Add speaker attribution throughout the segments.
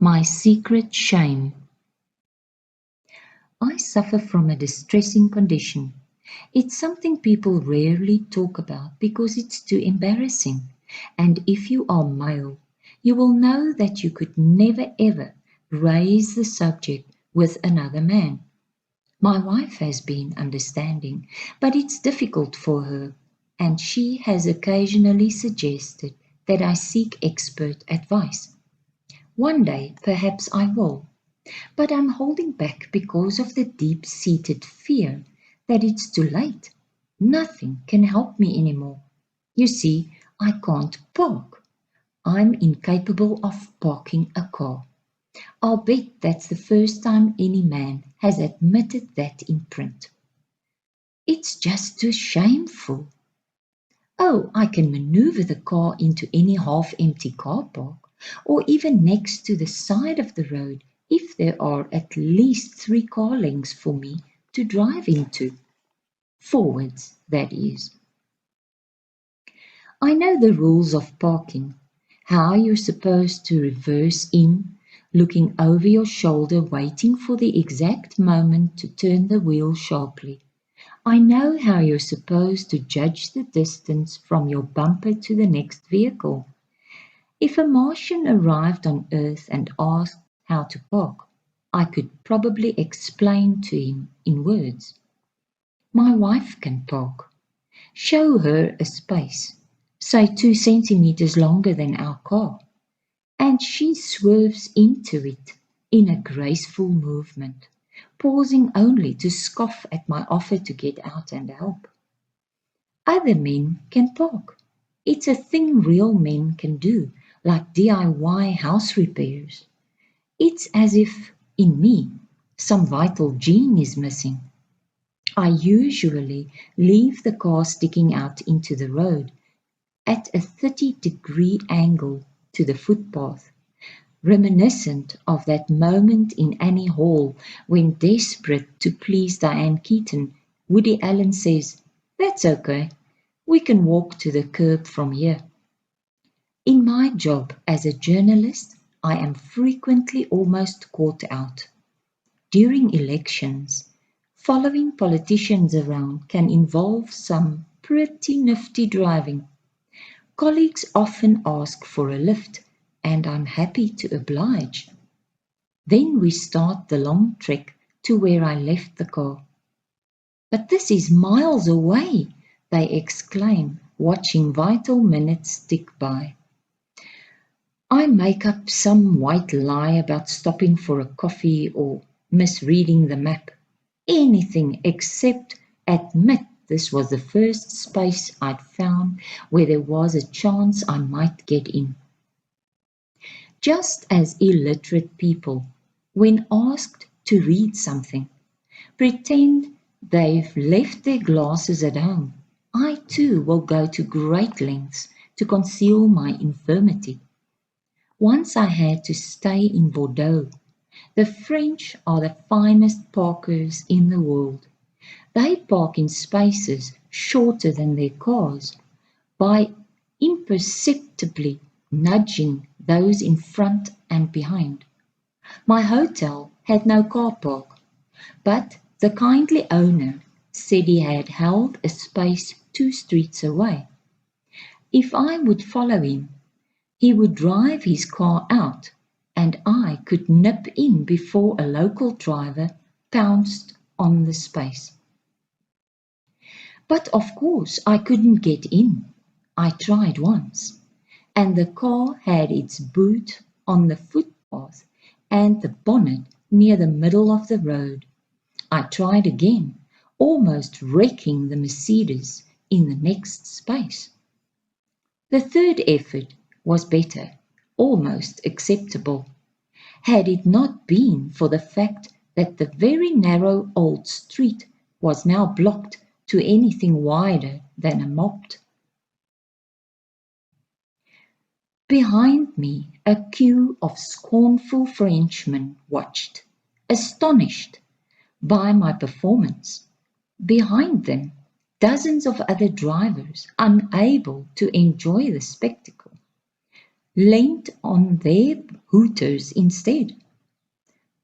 Speaker 1: My secret shame. I suffer from a distressing condition. It's something people rarely talk about because it's too embarrassing. And if you are male, you will know that you could never ever raise the subject with another man. My wife has been understanding, but it's difficult for her, and she has occasionally suggested that I seek expert advice. One day, perhaps I will, but I'm holding back because of the deep-seated fear that it's too late. Nothing can help me anymore. You see, I can't park. I'm incapable of parking a car. I'll bet that's the first time any man has admitted that in print. It's just too shameful. Oh, I can maneuver the car into any half-empty car park, or even next to the side of the road if there are at least 3 car lengths for me to drive into. Forwards, that is. I know the rules of parking, how you're supposed to reverse in, looking over your shoulder, waiting for the exact moment to turn the wheel sharply. I know how you're supposed to judge the distance from your bumper to the next vehicle. If a Martian arrived on Earth and asked how to park, I could probably explain to him in words. My wife can park. Show her a space, say 2 centimeters longer than our car, and she swerves into it in a graceful movement, pausing only to scoff at my offer to get out and help. Other men can park. It's a thing real men can do, like DIY house repairs. It's as if, in me, some vital gene is missing. I usually leave the car sticking out into the road at a 30-degree angle to the footpath, reminiscent of that moment in Annie Hall when, desperate to please Diane Keaton, Woody Allen says, "That's okay, we can walk to the curb from here." In my job as a journalist, I am frequently almost caught out. During elections, following politicians around can involve some pretty nifty driving. Colleagues often ask for a lift, and I'm happy to oblige. Then we start the long trek to where I left the car. "But this is miles away," they exclaim, watching vital minutes tick by. I make up some white lie about stopping for a coffee or misreading the map. Anything except admit this was the first space I'd found where there was a chance I might get in. Just as illiterate people, when asked to read something, pretend they've left their glasses at home, I too will go to great lengths to conceal my infirmity. Once I had to stay in Bordeaux. The French are the finest parkers in the world. They park in spaces shorter than their cars by imperceptibly nudging those in front and behind. My hotel had no car park, but the kindly owner said he had held a space 2 streets away. If I would follow him, he would drive his car out, and I could nip in before a local driver pounced on the space. But of course I couldn't get in. I tried once, and the car had its boot on the footpath and the bonnet near the middle of the road. I tried again, almost wrecking the Mercedes in the next space. The third effort was better, almost acceptable, had it not been for the fact that the very narrow old street was now blocked to anything wider than a motte. Behind me a queue of scornful Frenchmen watched, astonished by my performance. Behind them, dozens of other drivers, unable to enjoy the spectacle. leaned on their hooters instead.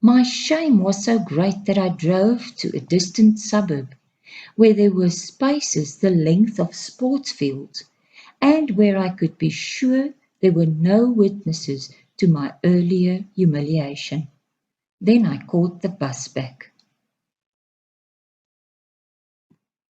Speaker 1: My shame was so great that I drove to a distant suburb where there were spaces the length of sports fields and where I could be sure there were no witnesses to my earlier humiliation. Then I caught the bus back.